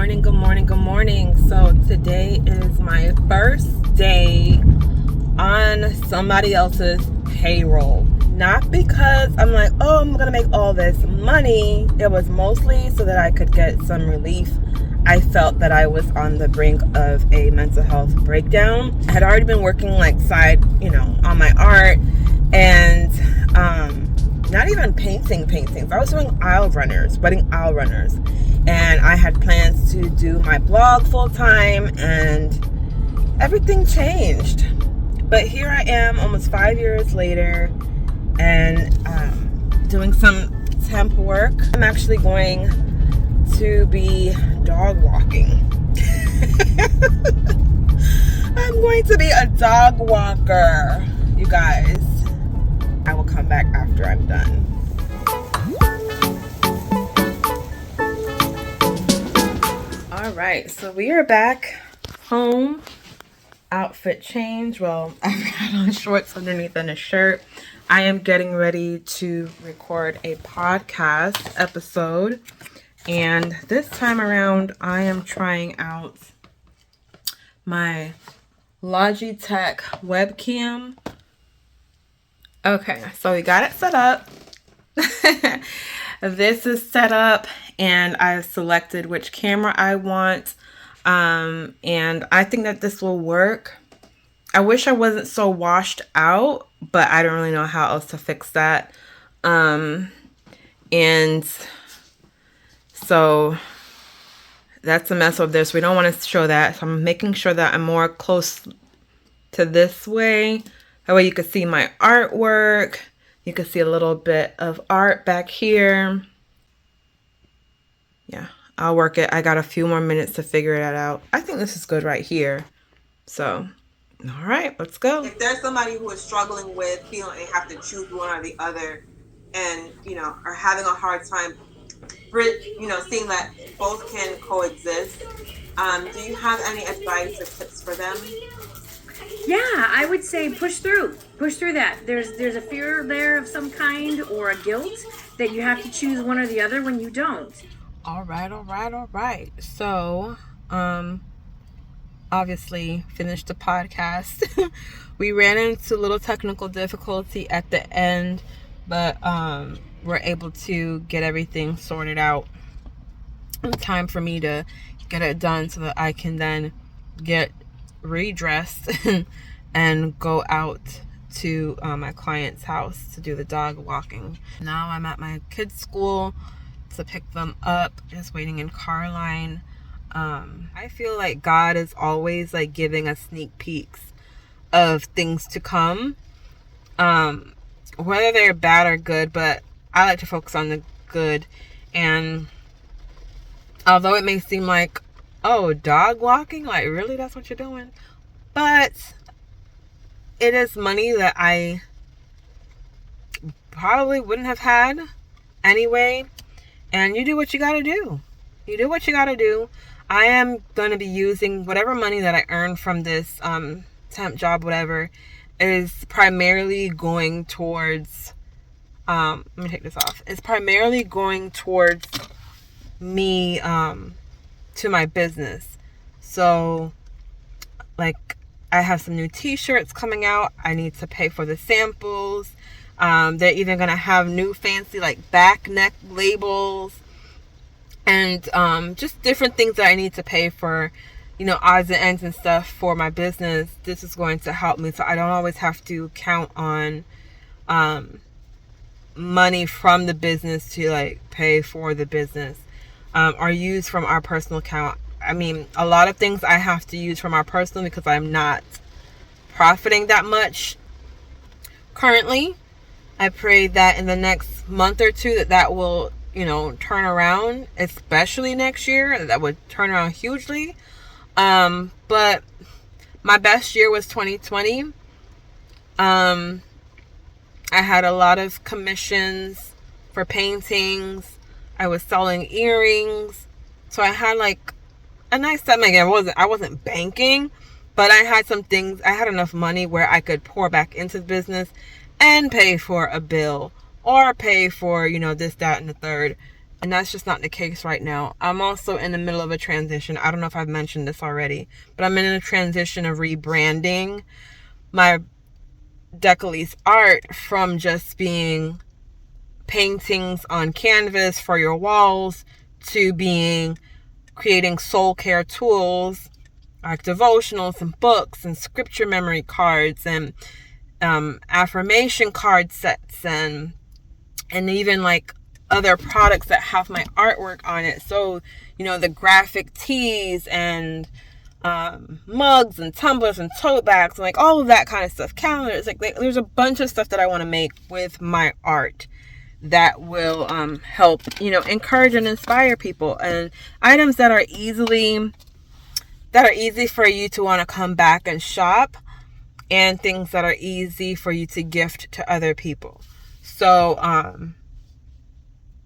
morning, good morning, good morning. So today is my first day on somebody else's payroll. Not because I'm like, oh, I'm gonna make all this money. It was mostly so that I could get some relief. I felt that I was on the brink of a mental health breakdown. I had already been working like side, on my art, and not even paintings. I was doing wedding aisle runners. And I had plans to do my blog full time, and everything changed. But here I am almost 5 years later, and doing some temp work. I'm actually going to be dog walking. I'm going to be a dog walker, you guys. I will come back after I'm done. All right, so we are back home. Outfit change. Well, I had on shorts underneath and a shirt. I am getting ready to record a podcast episode, and this time around I am trying out my Logitech webcam. Okay, so we got it set up. This is set up, and I've selected which camera I want, and I think that this will work. I wish I wasn't so washed out, but I don't really know how else to fix that. And so that's a mess over there, so we don't want to show that. So I'm making sure that I'm more close to this way. That way you can see my artwork. You can see a little bit of art back here. Yeah, I'll work it. I got a few more minutes to figure that out. I think this is good right here. So, all right, let's go. If there's somebody who is struggling with feeling they have to choose one or the other, and, are having a hard time, seeing that both can coexist, do you have any advice or tips for them? Yeah, I would say push through that. There's a fear there of some kind, or a guilt that you have to choose one or the other when you don't. All right. So, obviously finished the podcast. We ran into a little technical difficulty at the end, but we're able to get everything sorted out. It's time for me to get it done so that I can then get redressed and go out to my client's house to do the dog walking. Now I'm at my kids' school to pick them up, just waiting in car line. I feel like God is always like giving us sneak peeks of things to come, whether they're bad or good, but I like to focus on the good. And although it may seem like, oh, dog walking, like really that's what you're doing, but it is money that I probably wouldn't have had anyway. And you do what you gotta do. I am going to be using whatever money that I earn from this temp job, whatever, is primarily going towards, let me take this off. It's primarily going towards me, to my business. So, like, I have some new t-shirts coming out. I need to pay for the samples. They're even going to have new fancy, like, back neck labels. And just different things that I need to pay for, odds and ends and stuff for my business. This is going to help me so I don't always have to count on money from the business to like pay for the business, or use from our personal account. I mean, a lot of things I have to use from our personal because I'm not profiting that much currently. I pray that in the next month or two that will turn around, especially next year. That would turn around hugely. But my best year was 2020. I had a lot of commissions for paintings. I was selling earrings. So I had like a nice time. Again, I wasn't banking, but I had some things. I had enough money where I could pour back into the business and pay for a bill or pay for, this, that, and the third. And that's just not the case right now. I'm also in the middle of a transition. I don't know if I've mentioned this already, but I'm in a transition of rebranding my Decalese art from just being paintings on canvas for your walls to being creating soul care tools like devotionals and books and scripture memory cards and affirmation card sets and even like other products that have my artwork on it. So, you know, the graphic tees and mugs and tumblers and tote bags and like all of that kind of stuff. Calendars, like there's a bunch of stuff that I want to make with my art that will help, you know, encourage and inspire people, and items that are easy for you to want to come back and shop, and things that are easy for you to gift to other people. So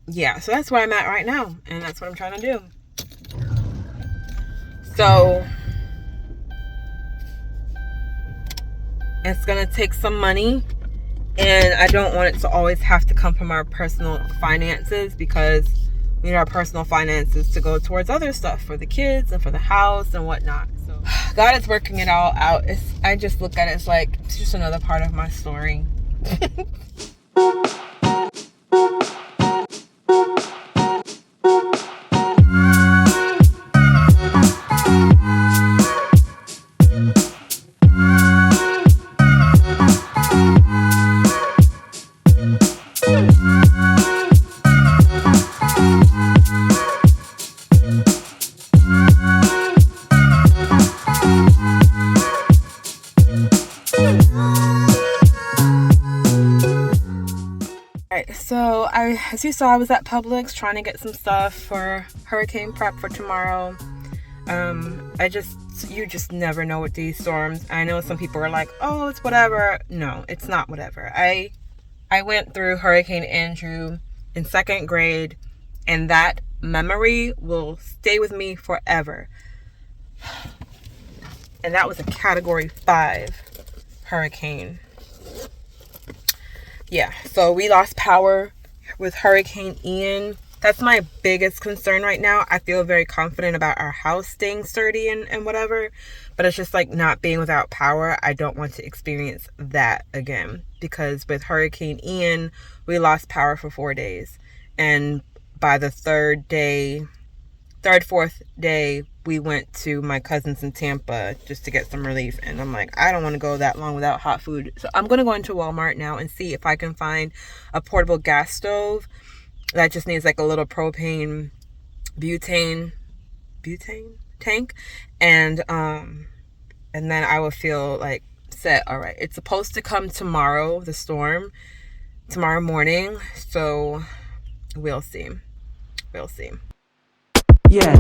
yeah, so that's where I'm at right now, and that's what I'm trying to do. So it's gonna take some money, and I don't want it to always have to come from our personal finances, because we need our personal finances to go towards other stuff for the kids and for the house and whatnot. So God is working it all out. I just look at it as like it's just another part of my story. So as you saw, I was at Publix trying to get some stuff for hurricane prep for tomorrow. You just never know with these storms. I know some people are like, oh, it's whatever. No, it's not whatever. I went through Hurricane Andrew in 2nd grade, and that memory will stay with me forever. And that was a Category 5 hurricane. Yeah, so we lost power with Hurricane Ian. That's my biggest concern right now. I feel very confident about our house staying sturdy and whatever, but it's just like not being without power. I don't want to experience that again, because with Hurricane Ian, we lost power for 4 days. And by the 4th day, we went to my cousin's in Tampa just to get some relief. And I'm like, I don't want to go that long without hot food. So I'm going to go into Walmart now and see if I can find a portable gas stove that just needs like a little propane butane tank. And then I will feel like set. All right. It's supposed to come tomorrow, the storm, tomorrow morning. So we'll see. We'll see. Yeah.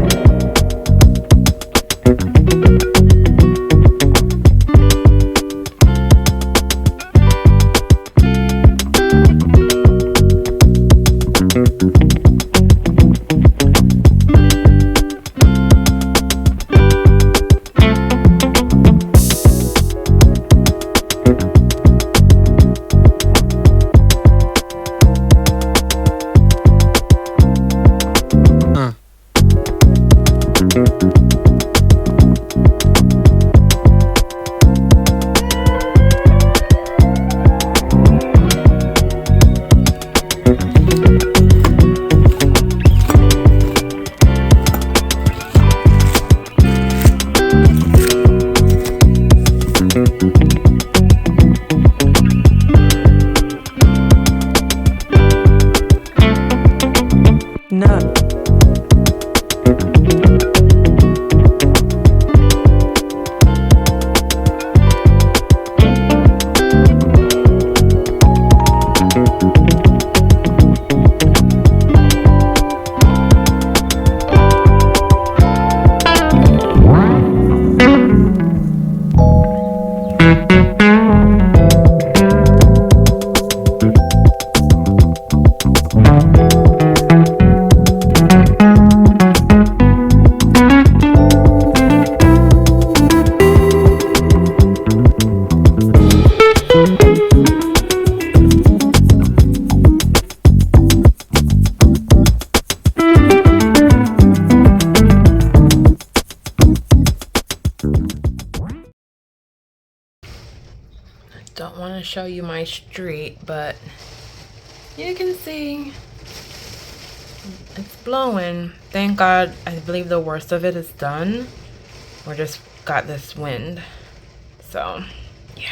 No. Don't want to show you my street, but you can see it's blowing. Thank God, I believe the worst of it is done. We just got this wind. So, yeah.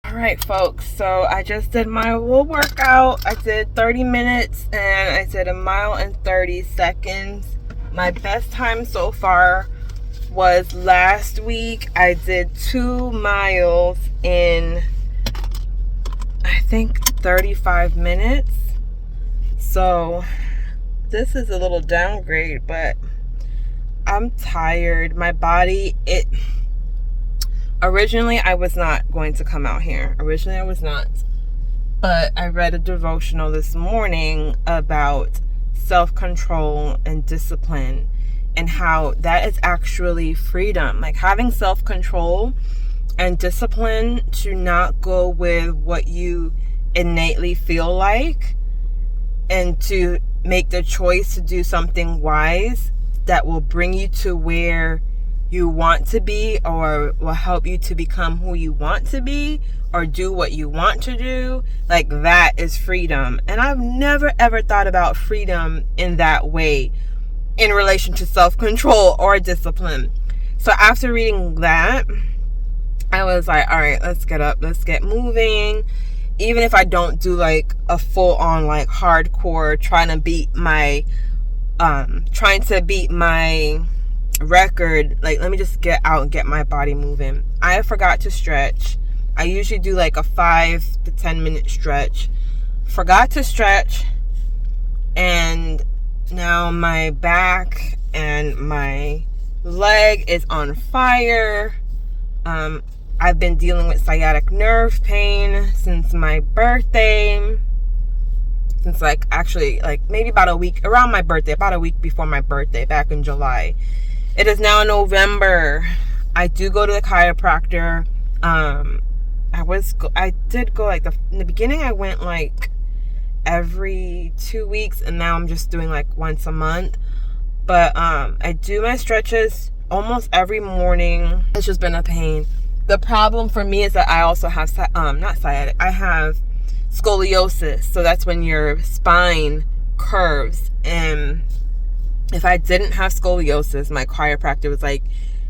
Alright folks, so I just did my little workout. I did 30 minutes and I did 1 mile and 30 seconds. My best time so far was last week. I did 2 miles in, I think, 35 minutes. So this is a little downgrade, but I'm tired. My body, originally, I was not going to come out here. Originally, I was not. But I read a devotional this morning about self-control and discipline and how that is actually freedom. Like having self-control and discipline to not go with what you innately feel like and to make the choice to do something wise that will bring you to where you want to be, or will help you to become who you want to be, or do what you want to do. Like that is freedom. And I've never ever thought about freedom in that way in relation to self-control or discipline. So after reading that, I was like, all right, let's get up, let's get moving. Even if I don't do like a full on like hardcore trying to beat my record, like let me just get out and get my body moving. I forgot to stretch. I usually do like a 5 to 10 minute stretch. Forgot to stretch, and now my back and my leg is on fire. I've been dealing with sciatic nerve pain since my birthday. Since like actually like maybe about a week around my birthday, about a week before my birthday, back in July. It is now November. I do go to the chiropractor. I did go like in the beginning. I went like every 2 weeks, and now I'm just doing like once a month. But I do my stretches almost every morning. It's just been a pain. The problem for me is that I also have not sciatic. I have scoliosis. So that's when your spine curves. And if I didn't have scoliosis, my chiropractor was like,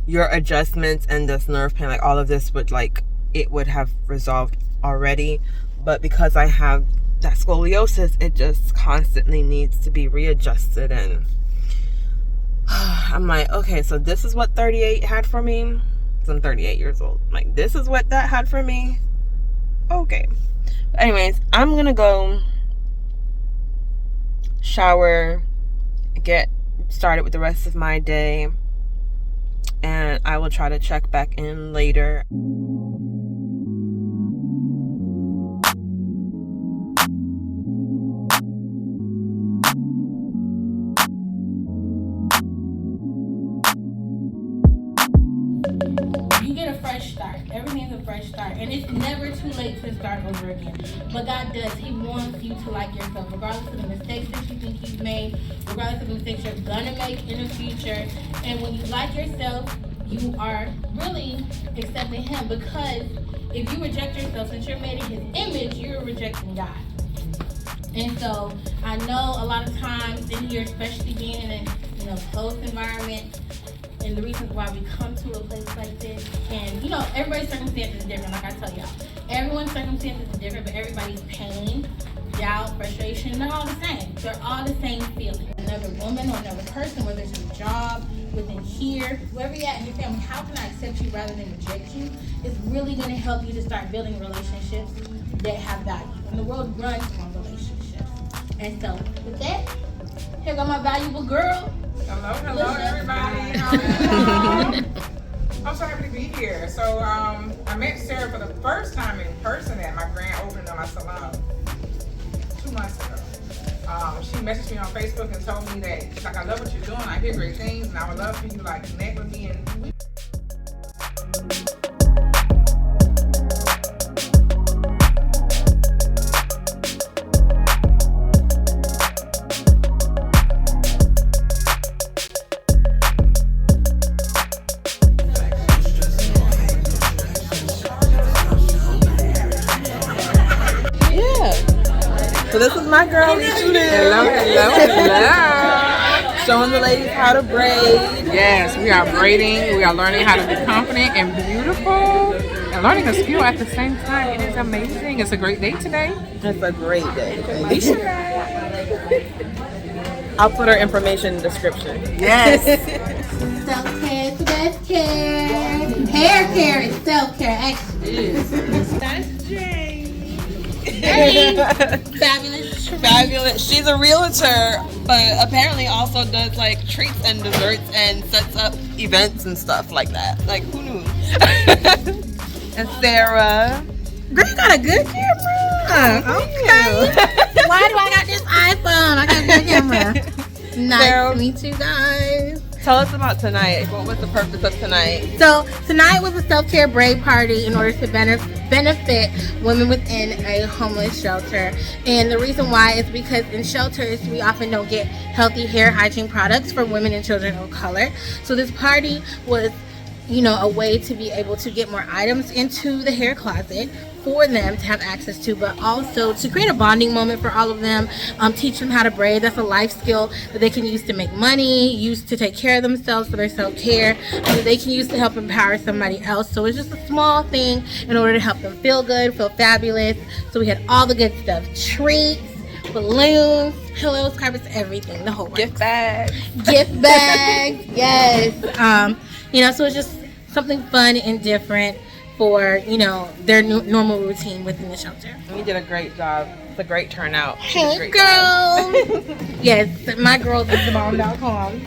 your adjustments and this nerve pain, like all of this would like, it would have resolved already. But because I have that scoliosis, it just constantly needs to be readjusted. And I'm like, okay, so this is what 38 had for me. So I'm 38 years old. Like, this is what that had for me. Okay. But anyways, I'm gonna go shower, get started with the rest of my day, and I will try to check back in later. You get a fresh start. Everything's a fresh start, and it's never too late to start over again. But God does. He wants you to like yourself, regardless of the mistakes that you think you've made, regardless of the mistakes you're gonna make in the future. And when you like yourself, you are really accepting Him, because if you reject yourself, since you're made in His image, you're rejecting God. And so I know a lot of times in here, especially being in a closed environment, and the reasons why we come to a place like this, and everybody's circumstances is different. Like I tell y'all, everyone's circumstances is different, but everybody's pain, doubt, frustration, they're all the same. They're all the same feeling. Another woman or another person, whether it's your job, within here, wherever you're at in your family, how can I accept you rather than reject you? It's really going to help you to start building relationships that have value. And the world runs on relationships. And so with that, here go my valuable girl. Hello, everybody. I'm so happy to be here. So I met Sarah for the first time in person at my grand opening of my salon 2 months ago. She messaged me on Facebook and told me that she's like, I love what you're doing. I hear great things, and I would love for you to like connect with me. And So this is my girl, Lisha Lou. Hello. Showing the ladies how to braid. Yes, we are braiding. We are learning how to be confident and beautiful and learning a skill at the same time. It is amazing. It's a great day today. It's a great day. I'll put her information in the description. Yes. Self-care is the best care. Hair care is self-care, actually. That's Jay. Fabulous. Fabulous. She's a realtor, but apparently also does like treats and desserts and sets up events and stuff like that. Like, who knew? And Sarah. Girl, you got a good camera. Okay. Why do I got this iPhone? I got a good camera. Nice Sarah. to meet you guys. Tell us about tonight. What was the purpose of tonight? So tonight was a self-care braid party in order to benefit women within a homeless shelter. And the reason why is because in shelters we often don't get healthy hair hygiene products for women and children of color. So this party was, you know, a way to be able to get more items into the hair closet for them to have access to, but also to create a bonding moment for all of them, teach them how to braid. That's a life skill that they can use to make money, use to take care of themselves for their self-care, that they can use to help empower somebody else. So it's just a small thing in order to help them feel good, feel fabulous. So we had all the good stuff: treats, balloons, pillows, carpets, everything, the whole works. Gift bags. Gift bags, yes. You know, so it's just something fun and different for, you know, their normal routine within the shelter. You did a great job. It's a great turnout. Hey, Great girl. Yes, my girls is thebomb.com.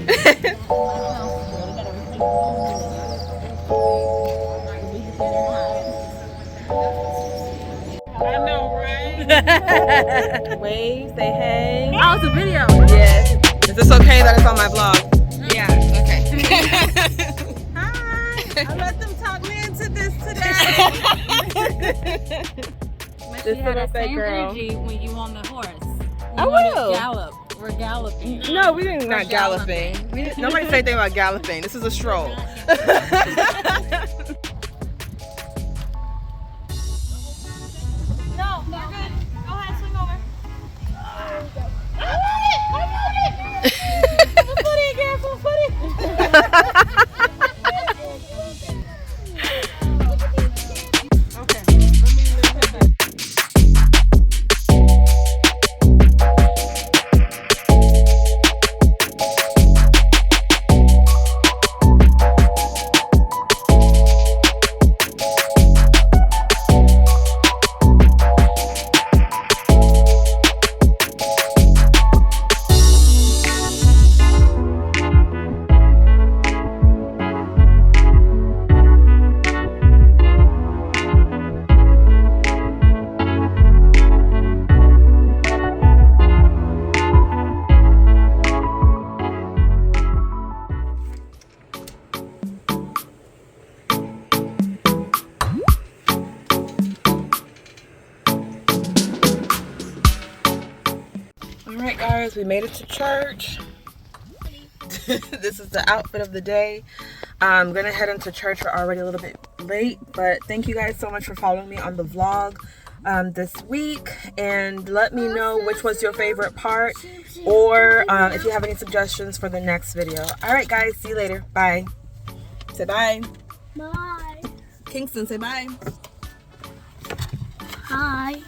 I know, right? Wave, say hey. Oh, it's a video. Yes. Is this okay that it's on my vlog? Yeah. Okay. Hi. I let them talk me into this today. This You have little that fake same girl. energy when you on the horse. I You wanna will. Gallop. We're galloping. No, we didn't not galloping. Nobody say anything about galloping. This is a stroll. No, you're good. Go ahead, swing over. Alright guys, we made it to church. This is the outfit of the day. I'm gonna head into church. We're already a little bit late, but thank you guys so much for following me on the vlog this week, and let me know which was your favorite part, or if you have any suggestions for the next video. Alright guys, see you later. Bye. Say bye. Bye. Kingston, say bye. Hi.